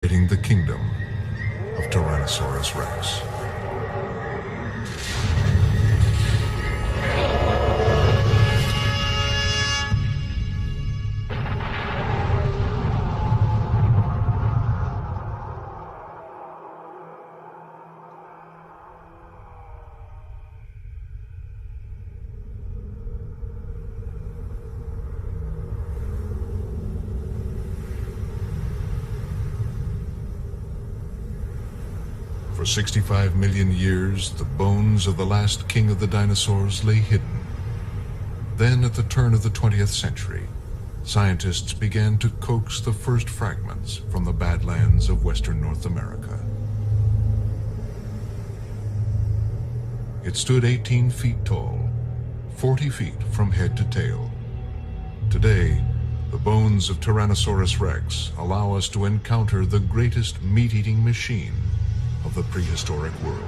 The kingdom of Tyrannosaurus Rex. For 65 million years, the bones of the last king of the dinosaurs lay hidden. Then, at the turn of the 20th century, scientists began to coax the first fragments from the badlands of western North America. It stood 18 feet tall, 40 feet from head to tail. Today, the bones of Tyrannosaurus Rex allow us to encounter the greatest meat-eating machine of the prehistoric world.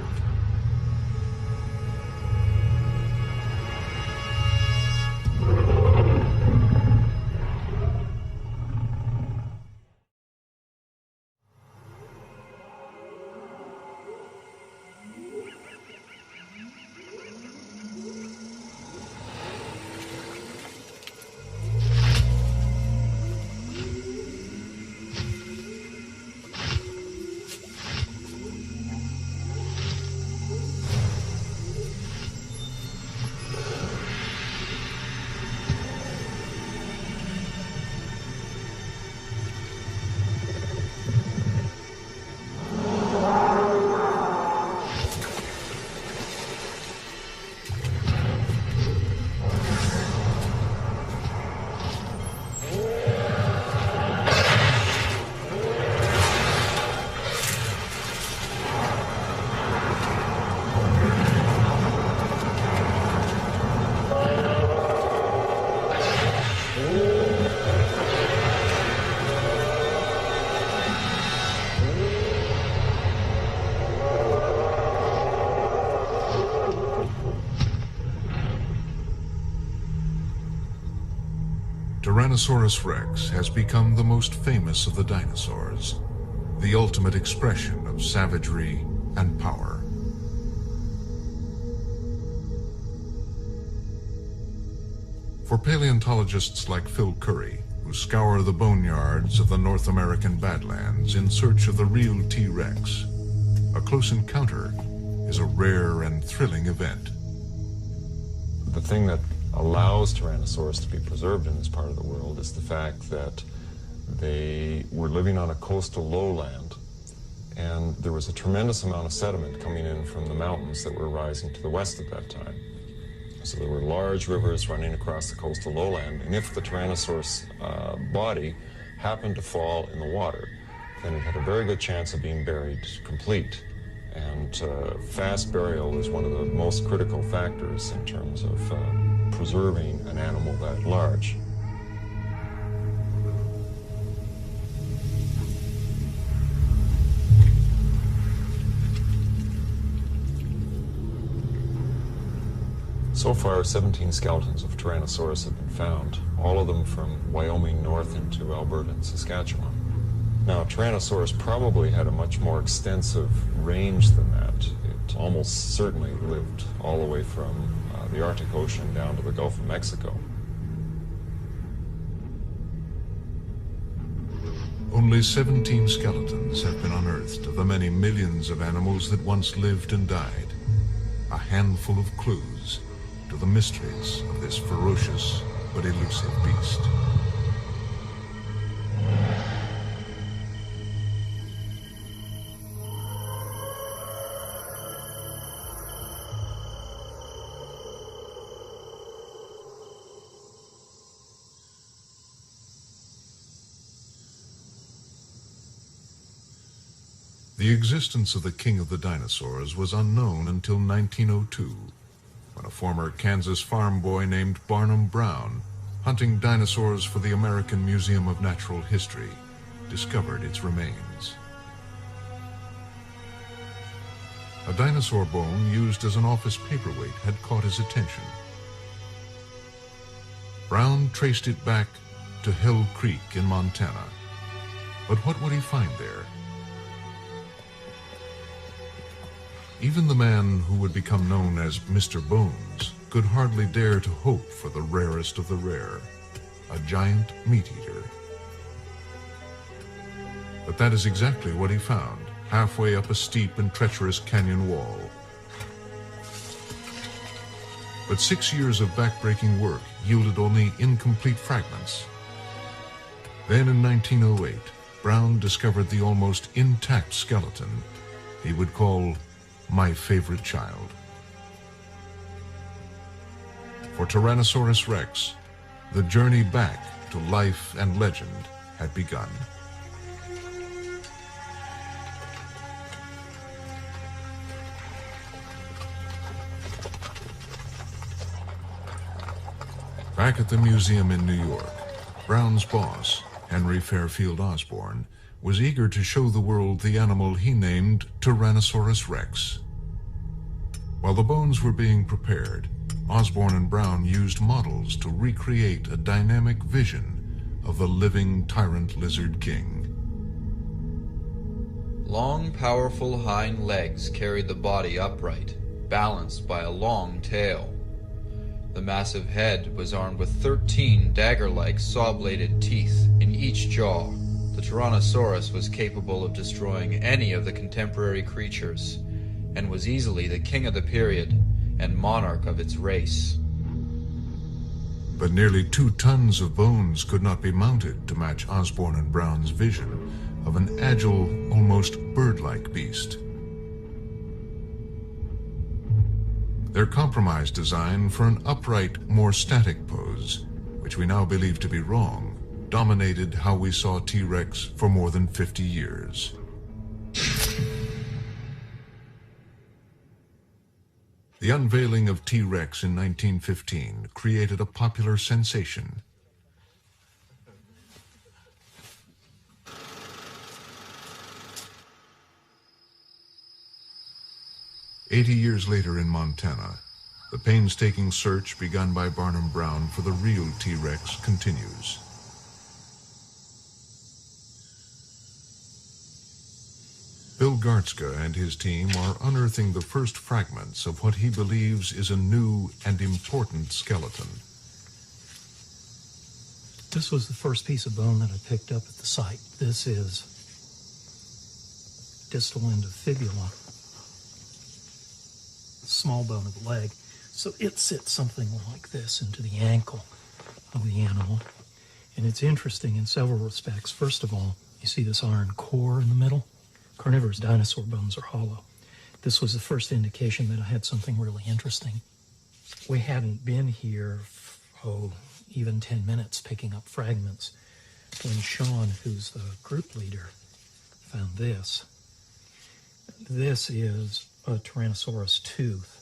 Tyrannosaurus Rex has become the most famous of the dinosaurs, the ultimate expression of savagery and power. For paleontologists like Phil Curry, who scour the boneyards of the North American Badlands in search of the real T-Rex, a close encounter is a rare and thrilling event. The thing that allows Tyrannosaurus to be preserved in this part of the world is the fact that they were living on a coastal lowland, and there was a tremendous amount of sediment coming in from the mountains that were rising to the west at that time. So there were large rivers running across the coastal lowland, and if the Tyrannosaurus body happened to fall in the water, then it had a very good chance of being buried complete. And fast burial is one of the most critical factors in terms of preserving an animal that large. So far, 17 skeletons of Tyrannosaurus have been found, all of them from Wyoming north into Alberta and Saskatchewan. Now, Tyrannosaurus probably had a much more extensive range than that. It almost certainly lived all the way from the Arctic Ocean down to the Gulf of Mexico. Only 17 skeletons have been unearthed of the many millions of animals that once lived and died. A handful of clues to the mysteries of this ferocious but elusive beast. The existence of the king of the dinosaurs was unknown until 1902, when a former Kansas farm boy named Barnum Brown, hunting dinosaurs for the American Museum of Natural History, discovered its remains. A dinosaur bone used as an office paperweight had caught his attention. Brown traced it back to Hell Creek in Montana. But what would he find there Even the man who would become known as Mr. Bones could hardly dare to hope for the rarest of the rare, a giant meat-eater. But that is exactly what he found, halfway up a steep and treacherous canyon wall. But 6 years of backbreaking work yielded only incomplete fragments. Then in 1908, Brown discovered the almost intact skeleton he would call my favorite child. For Tyrannosaurus Rex, the journey back to life and legend had begun. Back at the museum in New York, Brown's boss, Henry Fairfield Osborn, was eager to show the world the animal he named Tyrannosaurus Rex. While the bones were being prepared, Osborn and Brown used models to recreate a dynamic vision of the living tyrant lizard king. Long, powerful hind legs carried the body upright, balanced by a long tail. The massive head was armed with 13 dagger-like saw-bladed teeth in each jaw. The Tyrannosaurus was capable of destroying any of the contemporary creatures, and was easily the king of the period and monarch of its race. But nearly 2 tons of bones could not be mounted to match Osborn and Brown's vision of an agile, almost bird-like beast. Their compromise design for an upright, more static pose, which we now believe to be wrong, dominated how we saw T-Rex for more than 50 years. The unveiling of T-Rex in 1915 created a popular sensation. "80 years later in Montana, the painstaking search begun by Barnum Brown for the real T-Rex continues. Bill Gartzka and his team are unearthing the first fragments of what he believes is a new and important skeleton. This was the first piece of bone that I picked up at the site. This is distal end of fibula, small bone of the leg. So it sits something like this into the ankle of the animal. And it's interesting in several respects. First of all, you see this iron core in the middle? Carnivorous dinosaur bones are hollow. This was the first indication that I had something really interesting. We hadn't been here, even 10 minutes picking up fragments when Sean, who's the group leader, found this. This is a Tyrannosaurus tooth,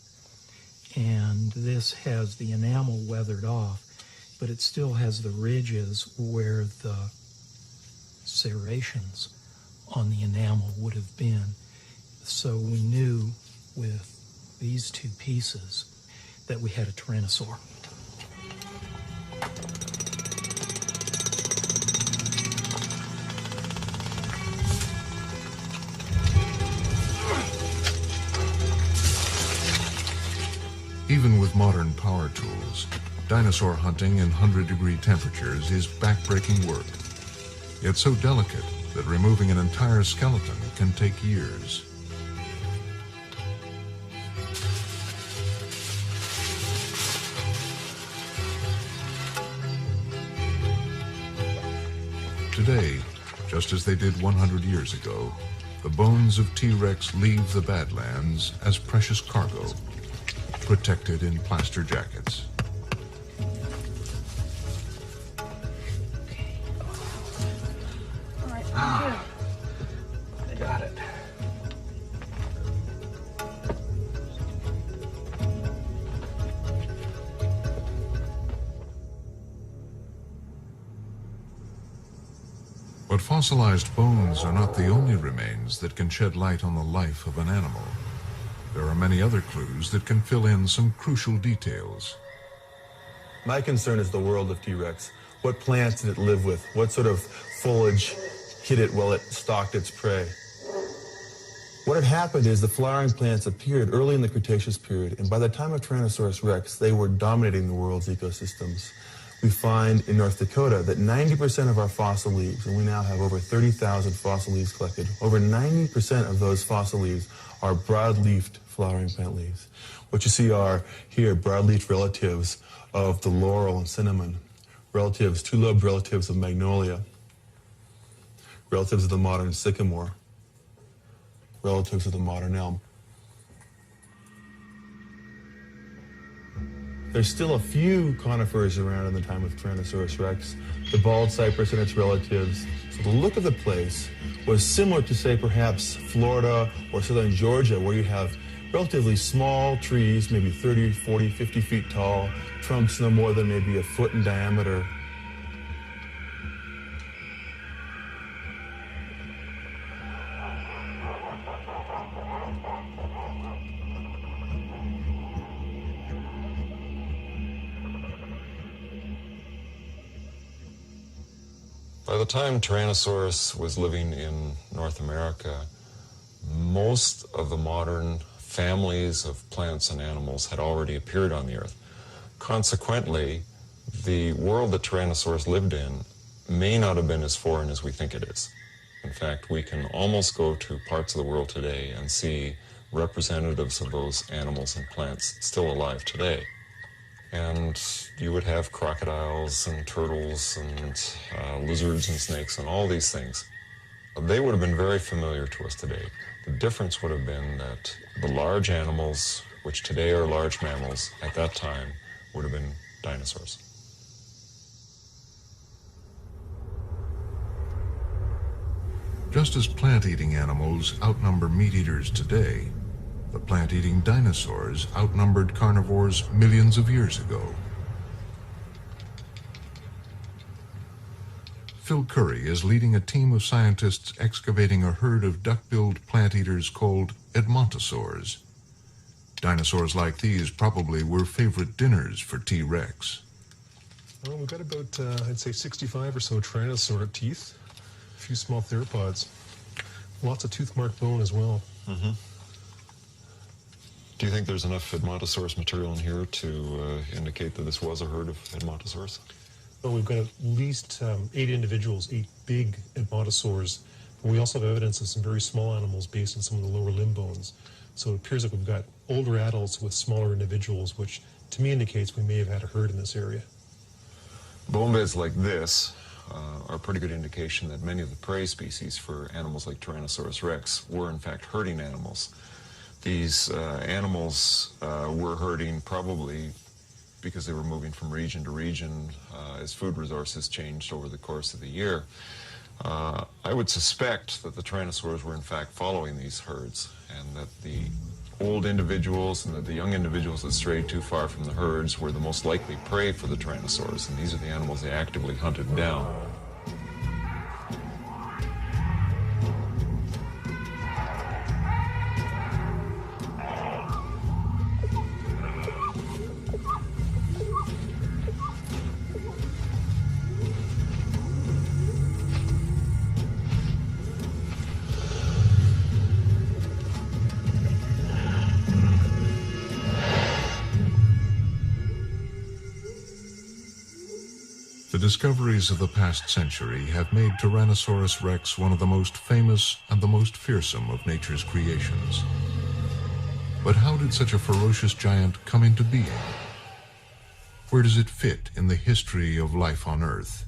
and this has the enamel weathered off, but it still has the ridges where the serrations on the enamel would have been. So we knew with these two pieces that we had a tyrannosaur. Even with modern power tools, dinosaur hunting in 100-degree temperatures is backbreaking work, yet so delicate that removing an entire skeleton can take years. Today, just as they did 100 years ago, the bones of T-Rex leave the Badlands as precious cargo, protected in plaster jackets. I got it. But fossilized bones are not the only remains that can shed light on the life of an animal. There are many other clues that can fill in some crucial details. My concern is the world of T-Rex. What plants did it live with? What sort of foliage hid it while it stalked its prey? What had happened is the flowering plants appeared early in the Cretaceous period, and by the time of Tyrannosaurus rex, they were dominating the world's ecosystems. We find in North Dakota that 90% of our fossil leaves, and we now have over 30,000 fossil leaves collected, over 90% of those fossil leaves are broad-leafed flowering plant leaves. What you see are here broad-leafed relatives of the laurel and cinnamon, relatives, two-lobed relatives of magnolia, relatives of the modern sycamore, relatives of the modern elm. There's still a few conifers around in the time of Tyrannosaurus rex, the bald cypress and its relatives. So the look of the place was similar to, say, perhaps Florida or southern Georgia, where you have relatively small trees, maybe 30, 40, 50 feet tall, trunks no more than maybe a foot in diameter. By the time Tyrannosaurus was living in North America, most of the modern families of plants and animals had already appeared on the Earth. Consequently, the world that Tyrannosaurus lived in may not have been as foreign as we think it is. In fact, we can almost go to parts of the world today and see representatives of those animals and plants still alive today. And you would have crocodiles and turtles and lizards and snakes and all these things. They would have been very familiar to us today. The difference would have been that the large animals, which today are large mammals, at that time would have been dinosaurs. Just as plant-eating animals outnumber meat-eaters today, the plant-eating dinosaurs outnumbered carnivores millions of years ago. Phil Curry is leading a team of scientists excavating a herd of duck-billed plant-eaters called Edmontosaurs. Dinosaurs like these probably were favorite dinners for T-Rex. Well, we've got about, I'd say, 65 or so Tyrannosaur teeth, a few small theropods, lots of tooth-marked bone as well. Mm-hmm. Do you think there's enough Edmontosaurus material in here to indicate that this was a herd of Edmontosaurus? Well, we've got at least 8 individuals, 8 big Edmontosaurs, but we also have evidence of some very small animals based on some of the lower limb bones. So it appears like we've got older adults with smaller individuals, which to me indicates we may have had a herd in this area. Bone beds like this are a pretty good indication that many of the prey species for animals like Tyrannosaurus rex were in fact herding animals. These animals were herding probably because they were moving from region to region as food resources changed over the course of the year. I would suspect that the Tyrannosaurs were in fact following these herds, and that the old individuals and that the young individuals that strayed too far from the herds were the most likely prey for the Tyrannosaurs, and these are the animals they actively hunted down. The discoveries of the past century have made Tyrannosaurus rex one of the most famous and the most fearsome of nature's creations. But how did such a ferocious giant come into being? Where does it fit in the history of life on Earth?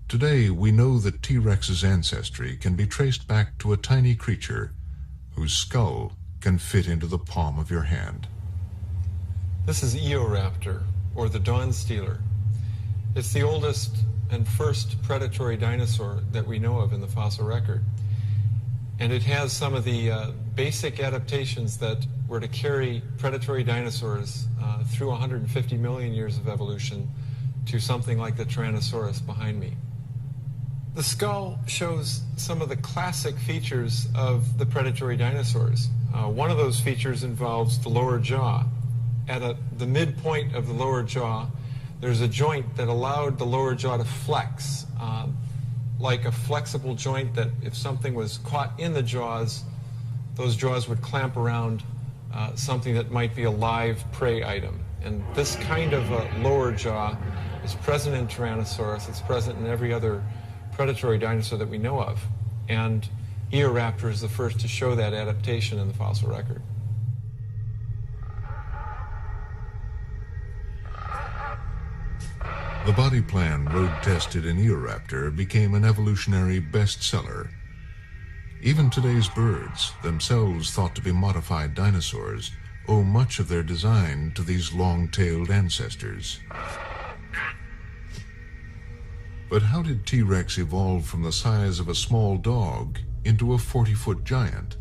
Today, we know that T-Rex's ancestry can be traced back to a tiny creature whose skull can fit into the palm of your hand. This is Eoraptor, or the Dawn Stealer. It's the oldest and first predatory dinosaur that we know of in the fossil record. And it has some of the basic adaptations that were to carry predatory dinosaurs through 150 million years of evolution to something like the Tyrannosaurus behind me. The skull shows some of the classic features of the predatory dinosaurs. One of those features involves the lower jaw. At the midpoint of the lower jaw, there's a joint that allowed the lower jaw to flex, like a flexible joint that if something was caught in the jaws, those jaws would clamp around something that might be a live prey item. And this kind of lower jaw is present in Tyrannosaurus. It's present in every other predatory dinosaur that we know of. And Eoraptor is the first to show that adaptation in the fossil record. The body plan road-tested in Eoraptor became an evolutionary bestseller. Even today's birds, themselves thought to be modified dinosaurs, owe much of their design to these long-tailed ancestors. But how did T-Rex evolve from the size of a small dog into a 40-foot giant?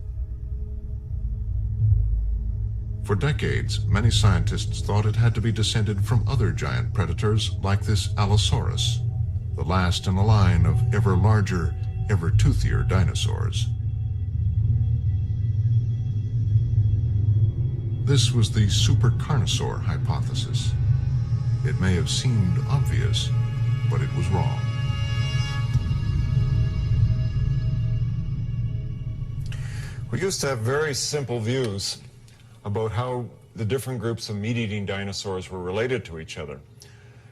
For decades, many scientists thought it had to be descended from other giant predators like this Allosaurus, the last in a line of ever larger, ever toothier dinosaurs. This was the supercarnosaur hypothesis. It may have seemed obvious, but it was wrong. We used to have very simple views about how the different groups of meat-eating dinosaurs were related to each other.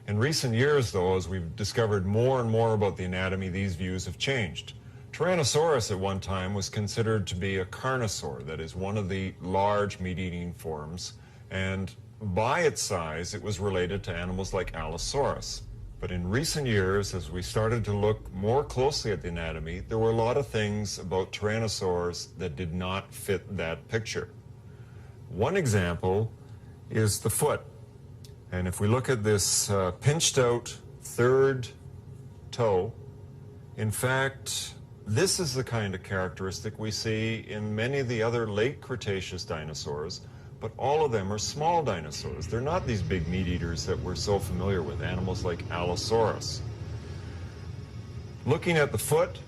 In recent years, though, as we've discovered more and more about the anatomy, these views have changed. Tyrannosaurus at one time was considered to be a carnosaur, that is, one of the large meat-eating forms, and by its size, it was related to animals like Allosaurus. But in recent years, as we started to look more closely at the anatomy, there were a lot of things about tyrannosaurs that did not fit that picture. One example is the foot. And if we look at this pinched out third toe, in fact, this is the kind of characteristic we see in many of the other late Cretaceous dinosaurs, but all of them are small dinosaurs. They're not these big meat eaters that we're so familiar with, animals like Allosaurus. Looking at the foot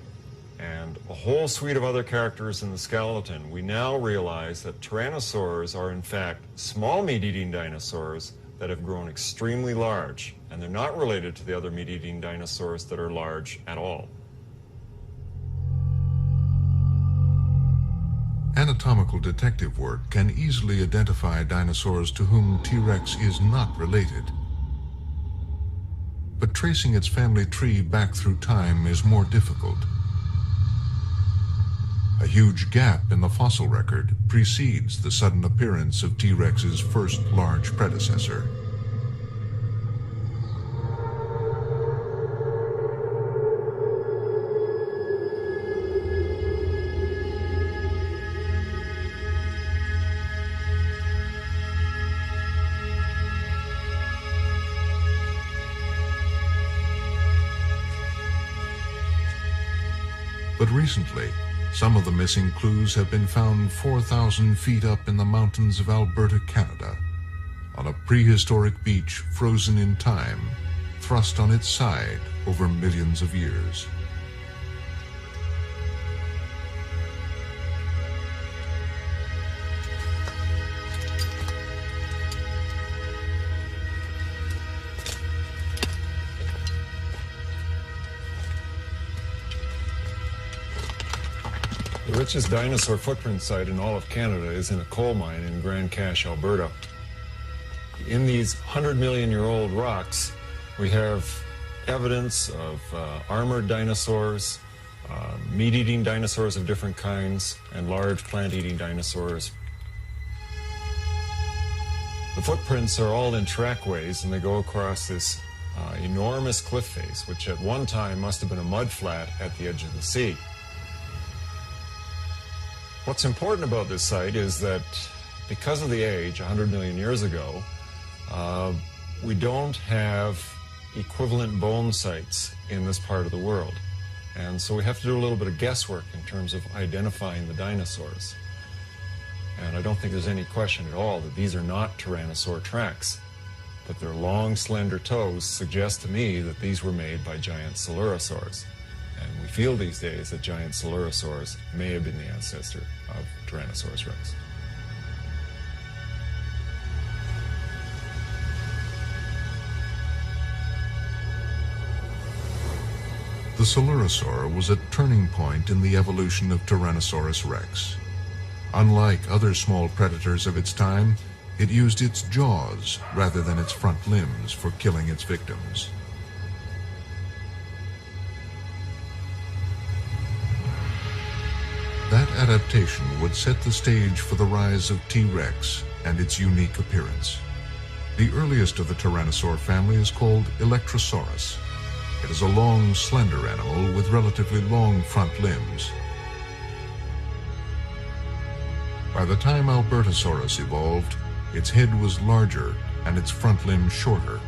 and a whole suite of other characters in the skeleton, we now realize that tyrannosaurs are in fact small meat-eating dinosaurs that have grown extremely large, and they're not related to the other meat-eating dinosaurs that are large at all. Anatomical detective work can easily identify dinosaurs to whom T-Rex is not related. But tracing its family tree back through time is more difficult. A huge gap in the fossil record precedes the sudden appearance of T-Rex's first large predecessor. But recently, some of the missing clues have been found 4,000 feet up in the mountains of Alberta, Canada, on a prehistoric beach frozen in time, thrust on its side over millions of years. The richest dinosaur footprint site in all of Canada is in a coal mine in Grand Cache, Alberta. In these 100-million-year-old rocks, we have evidence of armored dinosaurs, meat-eating dinosaurs of different kinds, and large plant-eating dinosaurs. The footprints are all in trackways, and they go across this enormous cliff face, which at one time must have been a mud flat at the edge of the sea. What's important about this site is that because of the age, 100 million years ago, we don't have equivalent bone sites in this part of the world. And so we have to do a little bit of guesswork in terms of identifying the dinosaurs. And I don't think there's any question at all that these are not tyrannosaur tracks, but their long, slender toes suggest to me that these were made by giant coelurosaurs. And we feel these days that giant coelurosaurs may have been the ancestor of Tyrannosaurus rex. The Coelurosaur was a turning point in the evolution of Tyrannosaurus rex. Unlike other small predators of its time, it used its jaws rather than its front limbs for killing its victims. That adaptation would set the stage for the rise of T-Rex and its unique appearance. The earliest of the Tyrannosaur family is called Electrosaurus. It is a long, slender animal with relatively long front limbs. By the time Albertosaurus evolved, its head was larger and its front limbs shorter.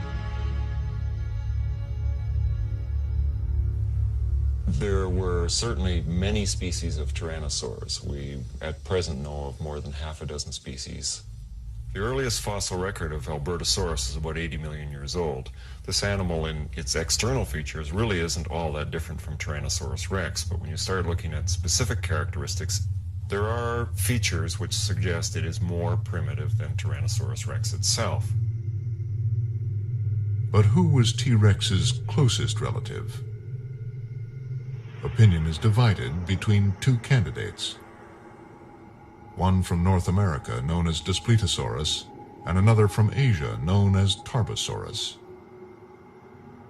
There were certainly many species of Tyrannosaurs. We, at present, know of more than half a dozen species. The earliest fossil record of Albertosaurus is about 80 million years old. This animal, in its external features, really isn't all that different from Tyrannosaurus rex, but when you start looking at specific characteristics, there are features which suggest it is more primitive than Tyrannosaurus rex itself. But who was T-Rex's closest relative? Opinion is divided between two candidates. One from North America, known as Daspletosaurus, and another from Asia, known as Tarbosaurus.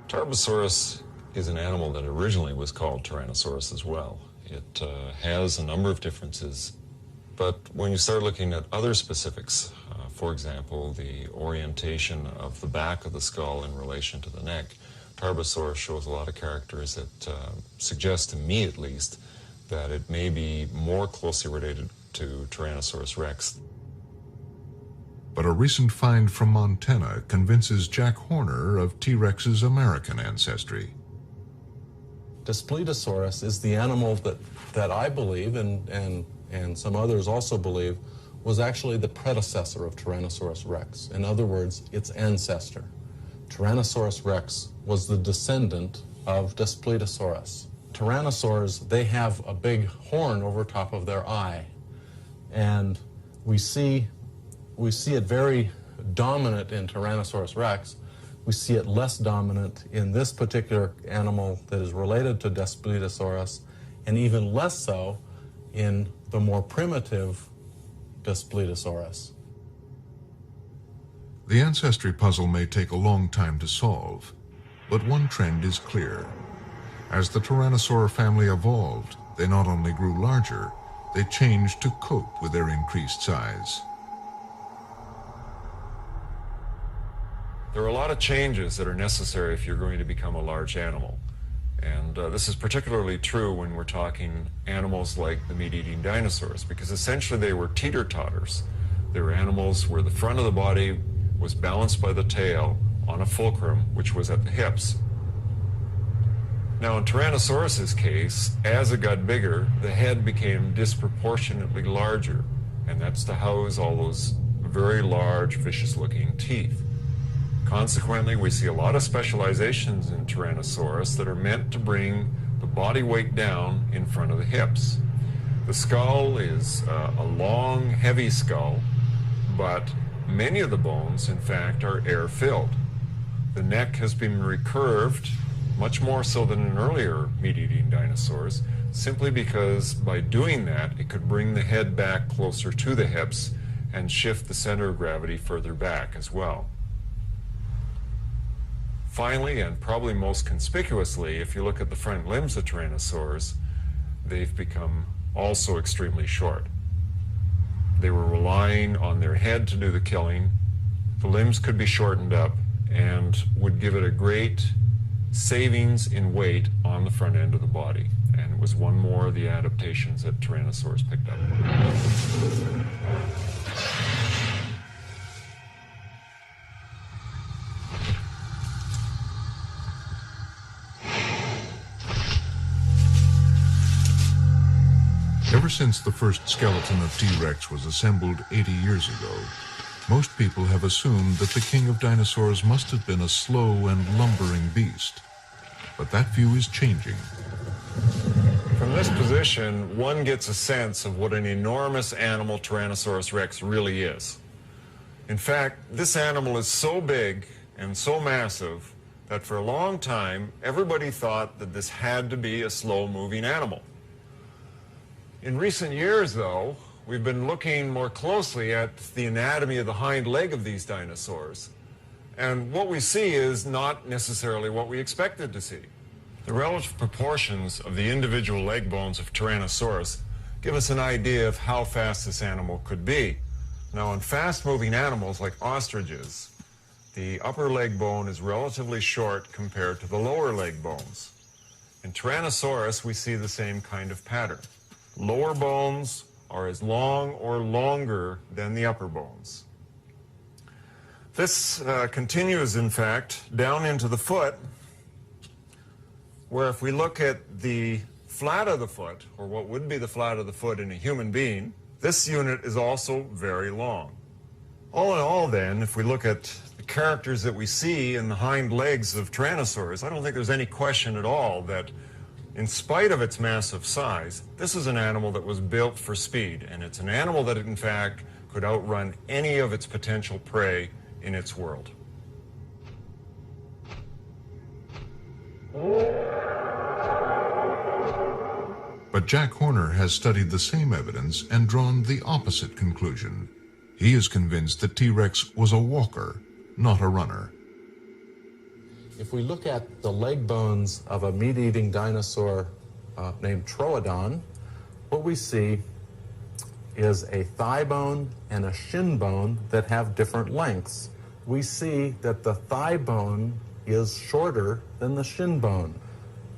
Tarbosaurus is an animal that originally was called Tyrannosaurus as well. It has a number of differences, but when you start looking at other specifics, for example, the orientation of the back of the skull in relation to the neck, Tarbosaurus shows a lot of characters that suggest, to me at least, that it may be more closely related to Tyrannosaurus rex. But a recent find from Montana convinces Jack Horner of T-Rex's American ancestry. Daspletosaurus is the animal that I believe, and some others also believe, was actually the predecessor of Tyrannosaurus rex. In other words, its ancestor. Tyrannosaurus rex was the descendant of Daspletosaurus. Tyrannosaurs, they have a big horn over top of their eye, and we see it very dominant in Tyrannosaurus rex. We see it less dominant in this particular animal that is related to Daspletosaurus, and even less so in the more primitive Daspletosaurus. The ancestry puzzle may take a long time to solve, but one trend is clear. As the Tyrannosaur family evolved, they not only grew larger, they changed to cope with their increased size. There are a lot of changes that are necessary if you're going to become a large animal. And this is particularly true when we're talking animals like the meat-eating dinosaurs, because essentially they were teeter-totters. They were animals where the front of the body was balanced by the tail on a fulcrum, which was at the hips. Now in Tyrannosaurus's case, as it got bigger, the head became disproportionately larger, and that's to house all those very large, vicious-looking teeth. Consequently, we see a lot of specializations in Tyrannosaurus that are meant to bring the body weight down in front of the hips. The skull is a long, heavy skull, but many of the bones, in fact, are air-filled. The neck has been recurved, much more so than in earlier meat-eating dinosaurs, simply because by doing that, it could bring the head back closer to the hips and shift the center of gravity further back as well. Finally, and probably most conspicuously, if you look at the front limbs of Tyrannosaurs, they've become also extremely short. They were relying on their head to do the killing. The limbs could be shortened up and would give it a great savings in weight on the front end of the body. And it was one more of the adaptations that Tyrannosaurs picked up. Ever since the first skeleton of T-Rex was assembled 80 years ago, most people have assumed that the king of dinosaurs must have been a slow and lumbering beast. But that view is changing. From this position, one gets a sense of what an enormous animal Tyrannosaurus rex really is. In fact, this animal is so big and so massive that for a long time, everybody thought that this had to be a slow-moving animal. In recent years, though, we've been looking more closely at the anatomy of the hind leg of these dinosaurs. And what we see is not necessarily what we expected to see. The relative proportions of the individual leg bones of Tyrannosaurus give us an idea of how fast this animal could be. Now, in fast-moving animals like ostriches, the upper leg bone is relatively short compared to the lower leg bones. In Tyrannosaurus, we see the same kind of pattern. Lower bones are as long or longer than the upper bones. This continues, in fact, down into the foot, where if we look at the flat of the foot, or what would be the flat of the foot in a human being, this unit is also very long. All in all, then, if we look at the characters that we see in the hind legs of Tyrannosaurus, I don't think there's any question at all that, in spite of its massive size, this is an animal that was built for speed, and it's an animal that, in fact, could outrun any of its potential prey in its world. But Jack Horner has studied the same evidence and drawn the opposite conclusion. He is convinced that T-Rex was a walker, not a runner. If we look at the leg bones of a meat-eating dinosaur named Troodon, what we see is a thigh bone and a shin bone that have different lengths. We see that the thigh bone is shorter than the shin bone.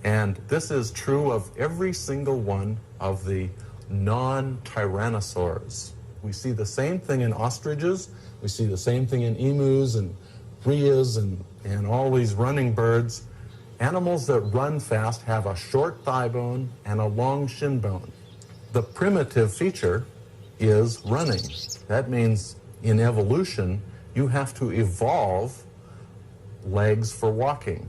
And this is true of every single one of the non-tyrannosaurs. We see the same thing in ostriches, we see the same thing in emus and rheas and all these running birds. Animals that run fast have a short thigh bone and a long shin bone. The primitive feature is running. That means in evolution, you have to evolve legs for walking,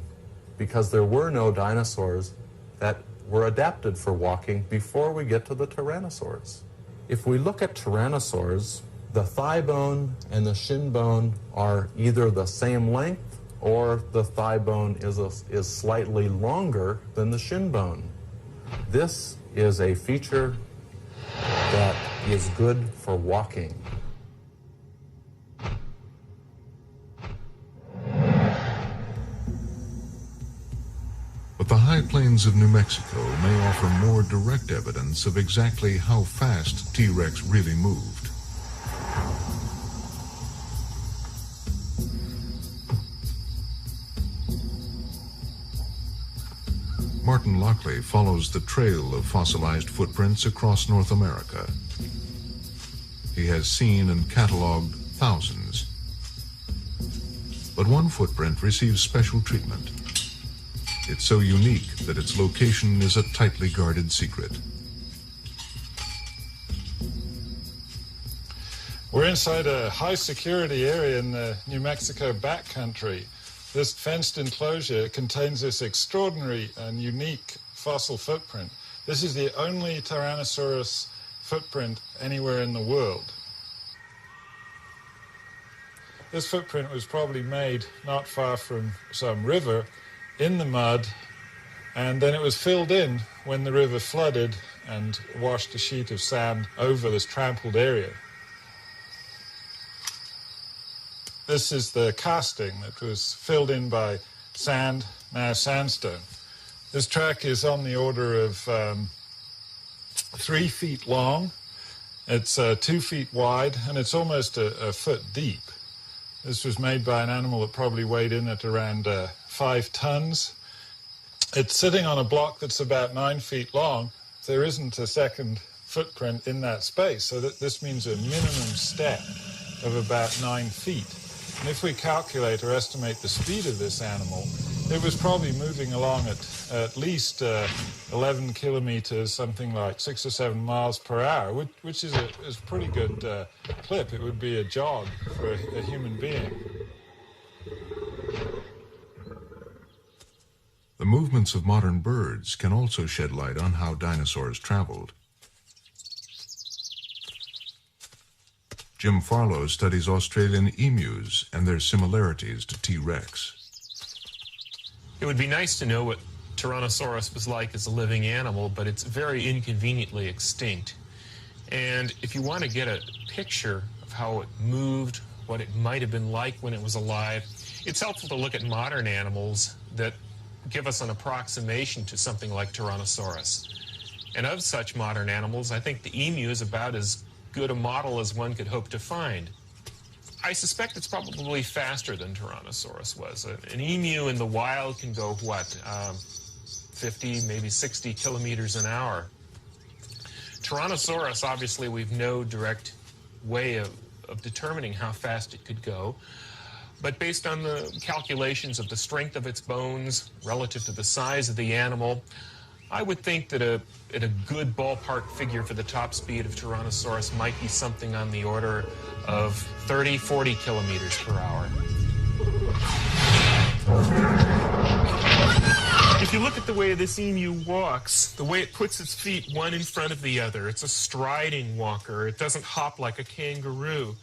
because there were no dinosaurs that were adapted for walking before we get to the tyrannosaurs. If we look at tyrannosaurs, the thigh bone and the shin bone are either the same length or the thigh bone is slightly longer than the shin bone. This is a feature that is good for walking. But the high plains of New Mexico may offer more direct evidence of exactly how fast T-Rex really moved. Martin Lockley follows the trail of fossilized footprints across North America. He has seen and cataloged thousands. But one footprint receives special treatment. It's so unique that its location is a tightly guarded secret. We're inside a high-security area in the New Mexico backcountry. This fenced enclosure contains this extraordinary and unique fossil footprint. This is the only Tyrannosaurus footprint anywhere in the world. This footprint was probably made not far from some river in the mud, and then it was filled in when the river flooded and washed a sheet of sand over this trampled area. This is the casting that was filled in by sand, now sandstone. This track is on the order of 3 feet long, it's 2 feet wide, and it's almost a foot deep. This was made by an animal that probably weighed in at around 5 tons. It's sitting on a block that's about 9 feet long. There isn't a second footprint in that space, so that this means a minimum step of about 9 feet. And if we calculate or estimate the speed of this animal, it was probably moving along at least 11 kilometers, something like 6 or 7 miles per hour, which is a pretty good clip. It would be a jog for a human being. The movements of modern birds can also shed light on how dinosaurs traveled. Jim Farlow studies Australian emus and their similarities to T-Rex. It would be nice to know what Tyrannosaurus was like as a living animal, but it's very inconveniently extinct. And if you want to get a picture of how it moved, what it might have been like when it was alive, it's helpful to look at modern animals that give us an approximation to something like Tyrannosaurus. And of such modern animals, I think the emu is about as good a model as one could hope to find. I suspect it's probably faster than Tyrannosaurus was. An emu in the wild can go, 50, maybe 60 kilometers an hour. Tyrannosaurus, obviously, we've no direct way of determining how fast it could go. But based on the calculations of the strength of its bones relative to the size of the animal, I would think that a good ballpark figure for the top speed of Tyrannosaurus might be something on the order of 30, 40 kilometers per hour. If you look at the way this emu walks, the way it puts its feet one in front of the other, it's a striding walker. It doesn't hop like a kangaroo.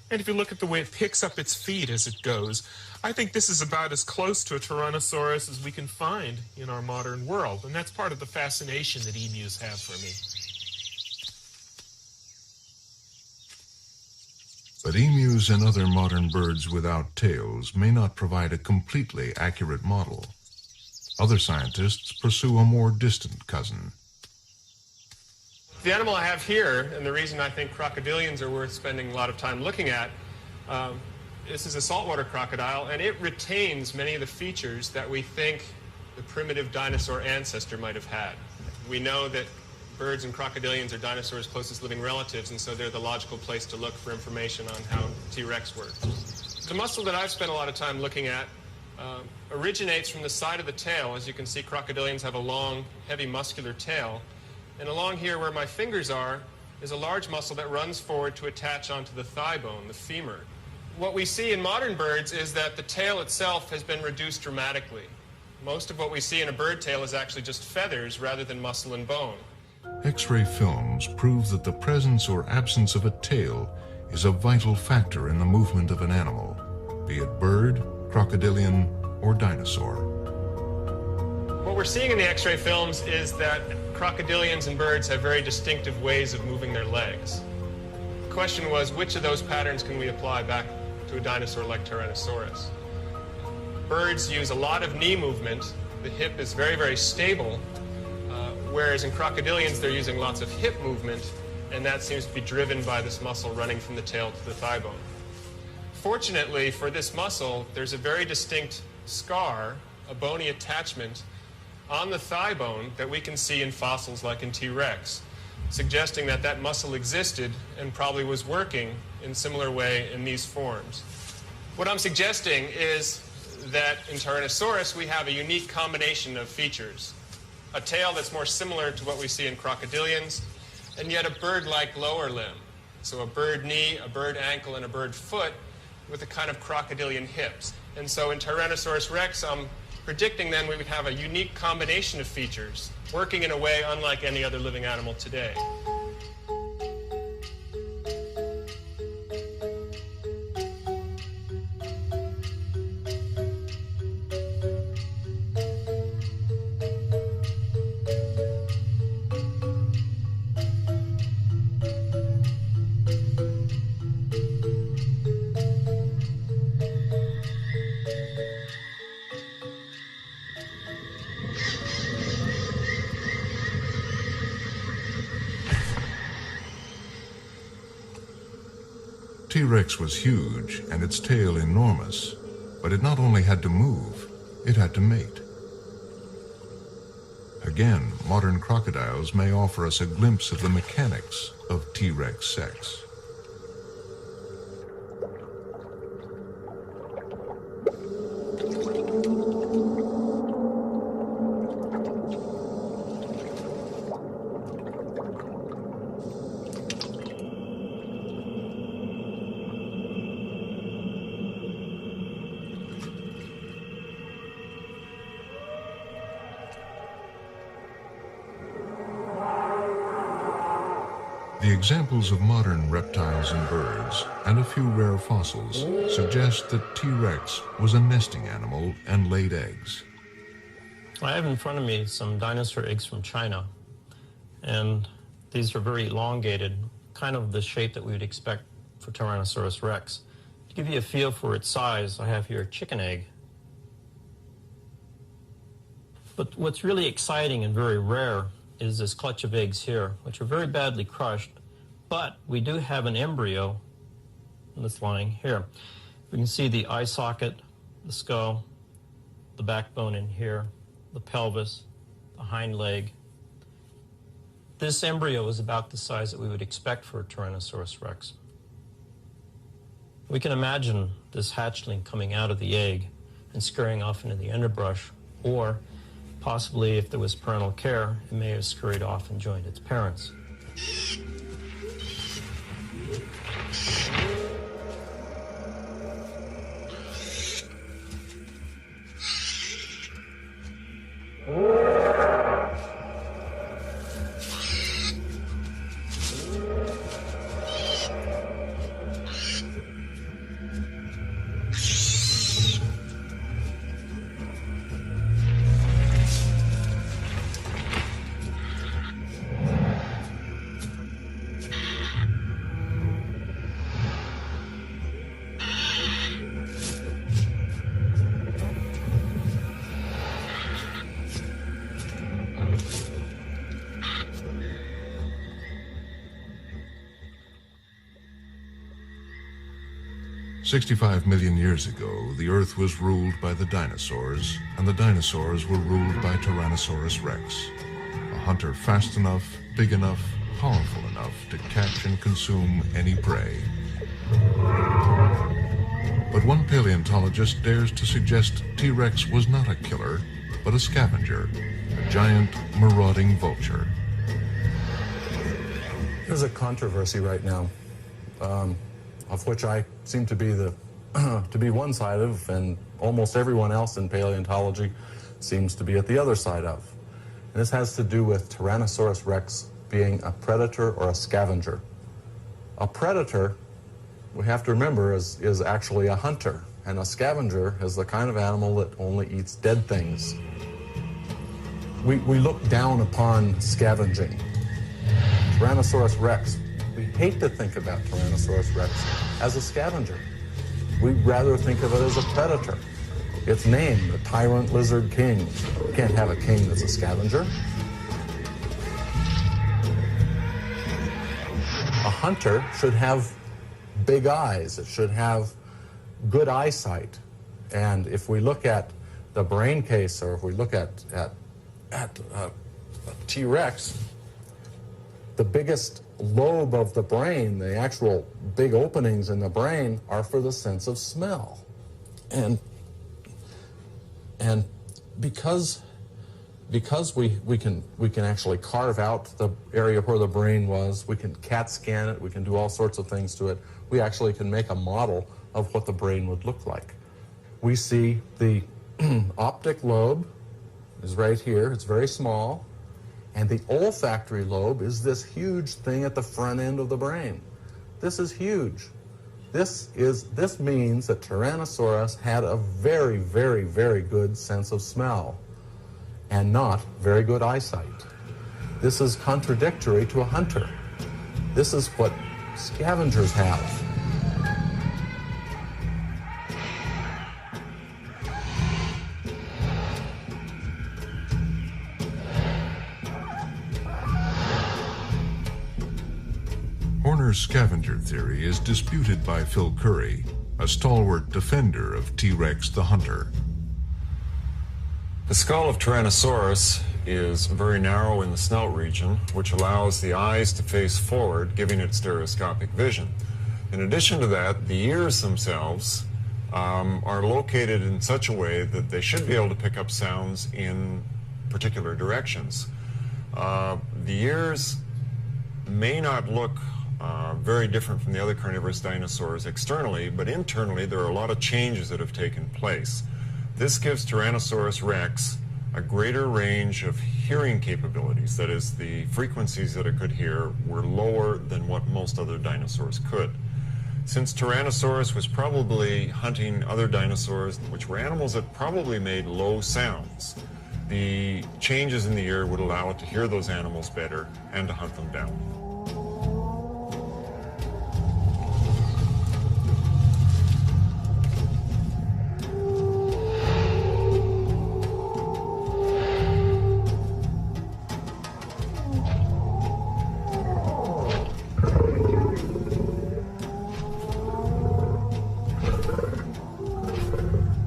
And if you look at the way it picks up its feet as it goes, I think this is about as close to a Tyrannosaurus as we can find in our modern world. And that's part of the fascination that emus have for me. But emus and other modern birds without tails may not provide a completely accurate model. Other scientists pursue a more distant cousin. The animal I have here, and the reason I think crocodilians are worth spending a lot of time looking at, this is a saltwater crocodile, and it retains many of the features that we think the primitive dinosaur ancestor might have had. We know that birds and crocodilians are dinosaurs' closest living relatives, and so they're the logical place to look for information on how T-Rex worked. The muscle that I've spent a lot of time looking at originates from the side of the tail. As you can see, crocodilians have a long, heavy muscular tail. And along here where my fingers are is a large muscle that runs forward to attach onto the thigh bone, the femur. What we see in modern birds is that the tail itself has been reduced dramatically. Most of what we see in a bird tail is actually just feathers rather than muscle and bone. X-ray films prove that the presence or absence of a tail is a vital factor in the movement of an animal, be it bird, crocodilian, or dinosaur. What we're seeing in the X-ray films is that crocodilians and birds have very distinctive ways of moving their legs. The question was, which of those patterns can we apply back to a dinosaur like Tyrannosaurus? Birds use a lot of knee movement. The hip is very, very stable, whereas in crocodilians they're using lots of hip movement, and that seems to be driven by this muscle running from the tail to the thigh bone. Fortunately for this muscle, there's a very distinct scar, a bony attachment, on the thigh bone that we can see in fossils like in T-Rex, suggesting that that muscle existed and probably was working in a similar way in these forms. What I'm suggesting is that in Tyrannosaurus we have a unique combination of features. A tail that's more similar to what we see in crocodilians, and yet a bird-like lower limb. So a bird knee, a bird ankle, and a bird foot with a kind of crocodilian hips. And so in Tyrannosaurus rex, I'm predicting then we would have a unique combination of features, working in a way unlike any other living animal today. T-Rex was huge and its tail enormous, but it not only had to move, it had to mate. Again, modern crocodiles may offer us a glimpse of the mechanics of T-Rex sex. The examples of modern reptiles and birds, and a few rare fossils, suggest that T-Rex was a nesting animal and laid eggs. I have in front of me some dinosaur eggs from China, and these are very elongated, kind of the shape that we would expect for Tyrannosaurus rex. To give you a feel for its size, I have here a chicken egg. But what's really exciting and very rare is this clutch of eggs here, which are very badly crushed, but we do have an embryo that's lying here. We can see the eye socket, the skull, the backbone in here, the pelvis, the hind leg. This embryo is about the size that we would expect for a Tyrannosaurus rex. We can imagine this hatchling coming out of the egg and scurrying off into the underbrush, or possibly, if there was parental care, it may have scurried off and joined its parents. "65 million years ago, the Earth was ruled by the dinosaurs, and the dinosaurs were ruled by Tyrannosaurus rex, a hunter fast enough, big enough, powerful enough to catch and consume any prey. But one paleontologist dares to suggest T-Rex was not a killer, but a scavenger, a giant, marauding vulture. There's a controversy right now, of which I seem to be to be one side of, and almost everyone else in paleontology seems to be at the other side of. And this has to do with Tyrannosaurus rex being a predator or a scavenger. A predator, we have to remember, is actually a hunter, and a scavenger is the kind of animal that only eats dead things. We look down upon scavenging. Tyrannosaurus rex, we hate to think about Tyrannosaurus rex as a scavenger. We'd rather think of it as a predator. Its name, the Tyrant Lizard King. You can't have a king that's a scavenger. A hunter should have big eyes. It should have good eyesight. And if we look at the brain case, or if we look at T-Rex, the biggest lobe of the brain, the actual big openings in the brain, are for the sense of smell. And because we can actually carve out the area where the brain was, we can CAT scan it, we can do all sorts of things to it, we actually can make a model of what the brain would look like. We see the optic lobe is right here, it's very small. And the olfactory lobe is this huge thing at the front end of the brain. This is huge. This means that Tyrannosaurus had a very, very, very good sense of smell and not very good eyesight. This is contradictory to a hunter. This is what scavengers have. Horner's scavenger theory is disputed by Phil Curry, a stalwart defender of T-Rex the hunter. The skull of Tyrannosaurus is very narrow in the snout region, which allows the eyes to face forward, giving it stereoscopic vision. In addition to that, the ears themselves are located in such a way that they should be able to pick up sounds in particular directions. The ears may not look very different from the other carnivorous dinosaurs externally, but internally there are a lot of changes that have taken place. This gives Tyrannosaurus rex a greater range of hearing capabilities. That is, the frequencies that it could hear were lower than what most other dinosaurs could. Since Tyrannosaurus was probably hunting other dinosaurs, which were animals that probably made low sounds, the changes in the ear would allow it to hear those animals better and to hunt them down.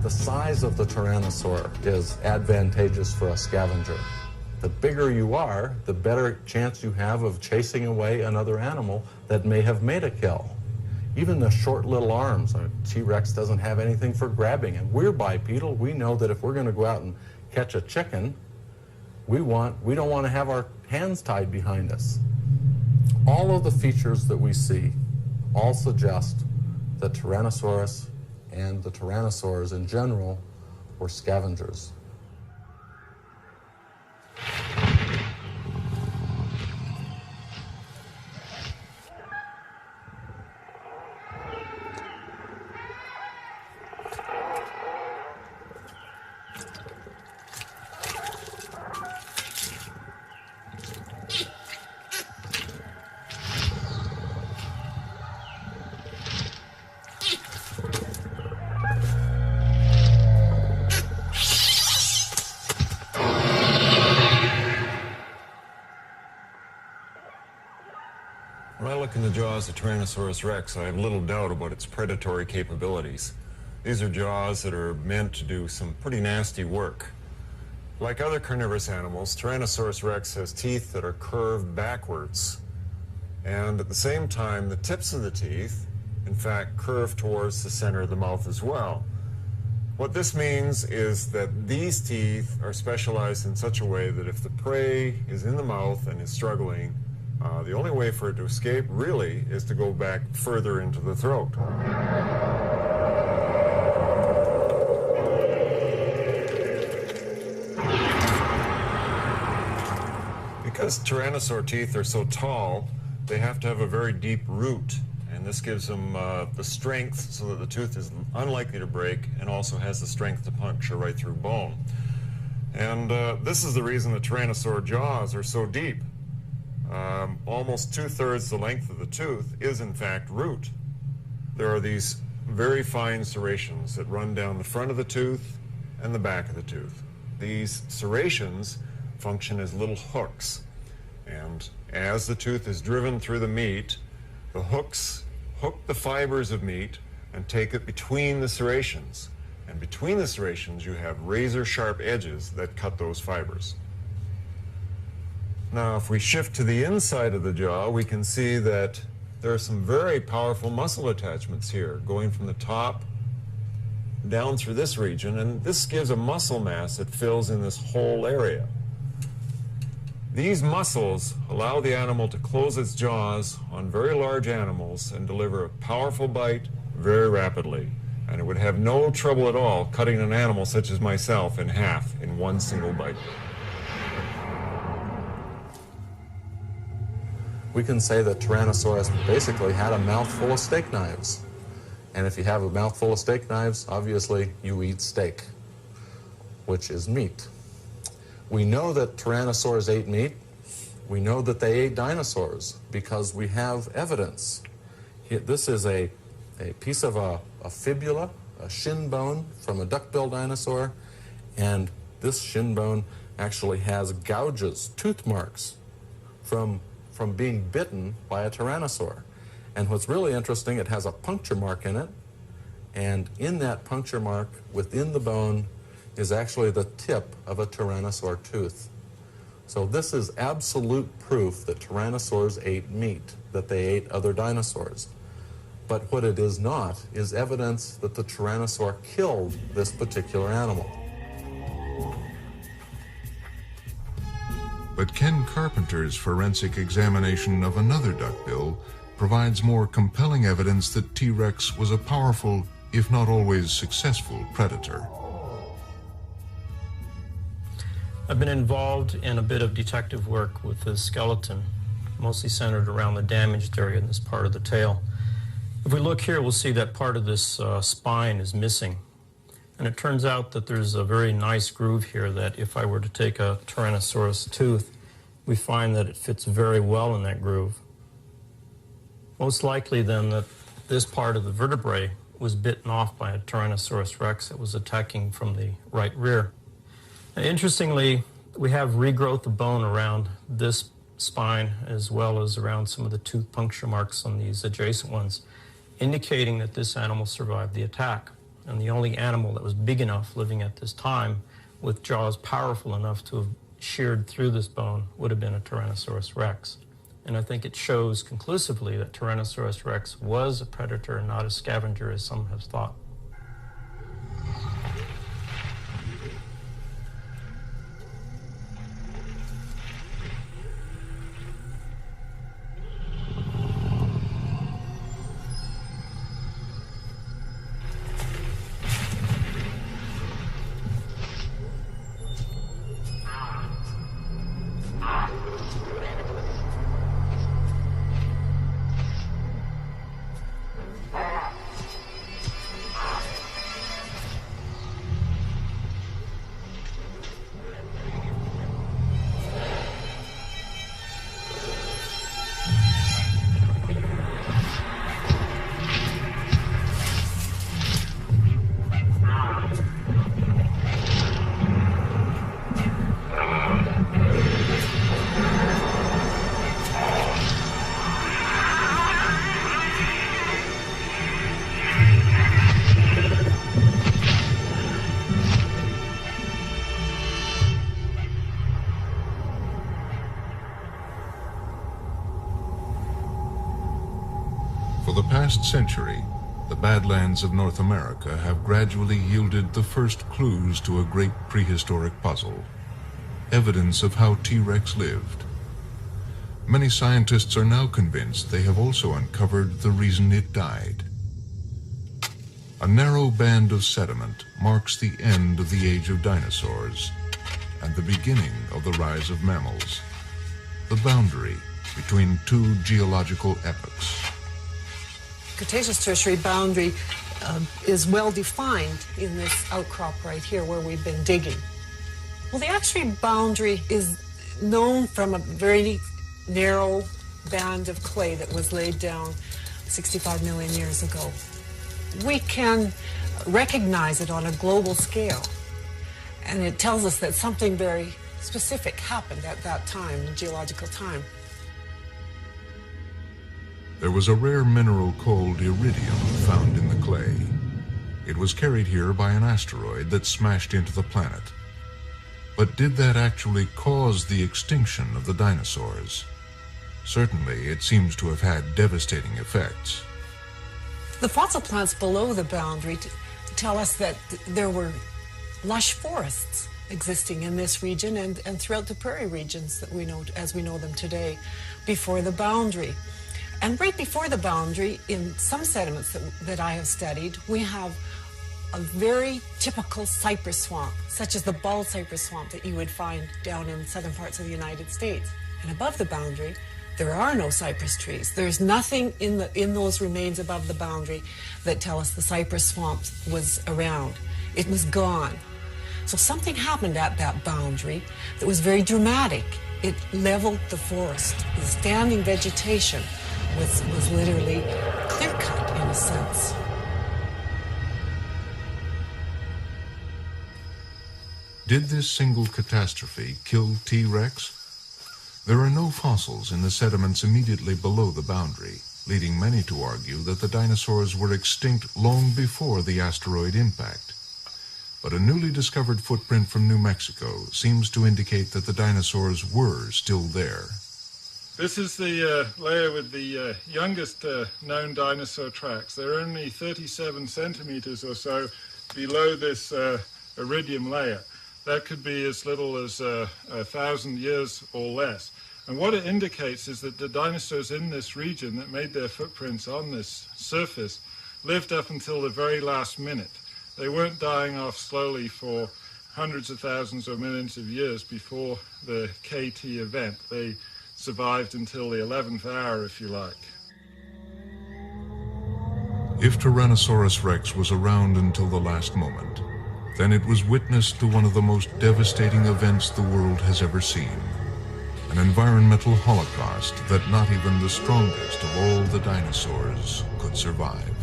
The size of the tyrannosaur is advantageous for a scavenger. The bigger you are, the better chance you have of chasing away another animal that may have made a kill. Even the short little arms, a T-Rex doesn't have anything for grabbing, and we're bipedal. We know that if we're going to go out and catch a chicken, we don't want to have our hands tied behind us. All of the features that we see all suggest that Tyrannosaurus and the tyrannosaurs in general were scavengers. When I look in the jaws of Tyrannosaurus rex, I have little doubt about its predatory capabilities. These are jaws that are meant to do some pretty nasty work. Like other carnivorous animals, Tyrannosaurus rex has teeth that are curved backwards. And at the same time, the tips of the teeth, in fact, curve towards the center of the mouth as well. What this means is that these teeth are specialized in such a way that if the prey is in the mouth and is struggling, the only way for it to escape, really, is to go back further into the throat. Because tyrannosaur teeth are so tall, they have to have a very deep root, and this gives them the strength so that the tooth is unlikely to break and also has the strength to puncture right through bone. And this is the reason the tyrannosaur jaws are so deep. Almost 2/3 the length of the tooth is in fact root. There are these very fine serrations that run down the front of the tooth and the back of the tooth. These serrations function as little hooks, and as the tooth is driven through the meat, the hooks hook the fibers of meat and take it between the serrations. And between the serrations you have razor sharp edges that cut those fibers. Now, if we shift to the inside of the jaw, we can see that there are some very powerful muscle attachments here, going from the top down through this region, and this gives a muscle mass that fills in this whole area. These muscles allow the animal to close its jaws on very large animals and deliver a powerful bite very rapidly, and it would have no trouble at all cutting an animal such as myself in half in one single bite. We can say that Tyrannosaurus basically had a mouthful of steak knives. And if you have a mouthful of steak knives, obviously you eat steak, which is meat. We know that Tyrannosaurs ate meat. We know that they ate dinosaurs because we have evidence. This is a piece of a fibula, a shin bone from a duck-billed dinosaur, and this shin bone actually has gouges, tooth marks, from being bitten by a tyrannosaur. And what's really interesting, it has a puncture mark in it, and in that puncture mark within the bone is actually the tip of a tyrannosaur tooth. So this is absolute proof that tyrannosaurs ate meat, that they ate other dinosaurs. But what it is not is evidence that the tyrannosaur killed this particular animal. But Ken Carpenter's forensic examination of another duckbill provides more compelling evidence that T-Rex was a powerful, if not always successful, predator. I've been involved in a bit of detective work with the skeleton, mostly centered around the damaged area in this part of the tail. If we look here, we'll see that part of this spine is missing. And it turns out that there's a very nice groove here that if I were to take a Tyrannosaurus tooth, we find that it fits very well in that groove. Most likely then that this part of the vertebrae was bitten off by a Tyrannosaurus rex that was attacking from the right rear. Now, interestingly, we have regrowth of bone around this spine as well as around some of the tooth puncture marks on these adjacent ones, indicating that this animal survived the attack. And the only animal that was big enough living at this time with jaws powerful enough to have sheared through this bone would have been a Tyrannosaurus rex. And I think it shows conclusively that Tyrannosaurus rex was a predator and not a scavenger as some have thought. For the past century, the Badlands of North America have gradually yielded the first clues to a great prehistoric puzzle, evidence of how T-Rex lived. Many scientists are now convinced they have also uncovered the reason it died. A narrow band of sediment marks the end of the age of dinosaurs and the beginning of the rise of mammals, the boundary between two geological epochs. Cretaceous-Tertiary boundary is well defined in this outcrop right here where we've been digging. Well, the X-ray boundary is known from a very narrow band of clay that was laid down 65 million years ago. We can recognize it on a global scale, and it tells us that something very specific happened at that time, geological time. There was a rare mineral called iridium found in the clay. It was carried here by an asteroid that smashed into the planet. But did that actually cause the extinction of the dinosaurs? Certainly, it seems to have had devastating effects. The fossil plants below the boundary tell us that there were lush forests existing in this region and throughout the prairie regions that we know as we know them today before the boundary. And right before the boundary, in some sediments that I have studied, we have a very typical cypress swamp, such as the bald cypress swamp that you would find down in southern parts of the United States. And above the boundary, there are no cypress trees. There's nothing in those remains above the boundary that tell us the cypress swamp was around. It was gone. So something happened at that boundary that was very dramatic. It leveled the forest. The standing vegetation was literally clear-cut in a sense. Did this single catastrophe kill T-Rex? There are no fossils in the sediments immediately below the boundary, leading many to argue that the dinosaurs were extinct long before the asteroid impact. But a newly discovered footprint from New Mexico seems to indicate that the dinosaurs were still there. This is the layer with the youngest known dinosaur tracks. They're only 37 centimeters or so below this iridium layer. That could be as little as 1,000 years or less. And what it indicates is that the dinosaurs in this region that made their footprints on this surface lived up until the very last minute. They weren't dying off slowly for hundreds of thousands or millions of years before the KT event. They survived until the 11th hour, if you like. If Tyrannosaurus rex was around until the last moment, then it was witness to one of the most devastating events the world has ever seen. An environmental holocaust that not even the strongest of all the dinosaurs could survive.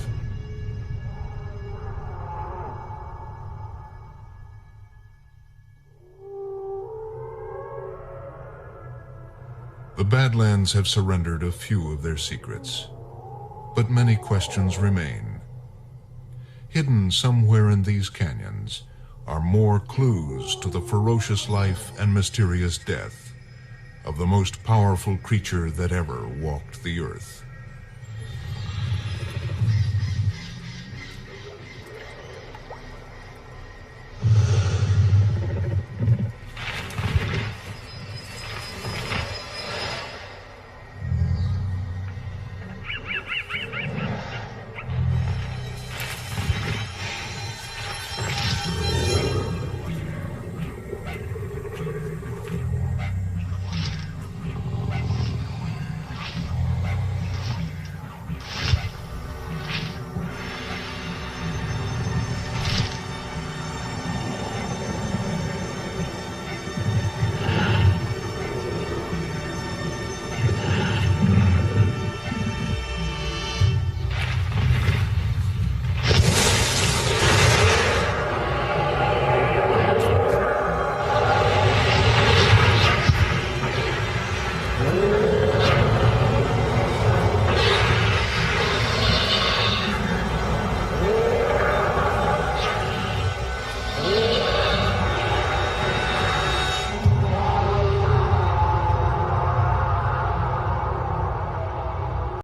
The Badlands have surrendered a few of their secrets, but many questions remain. Hidden somewhere in these canyons are more clues to the ferocious life and mysterious death of the most powerful creature that ever walked the earth.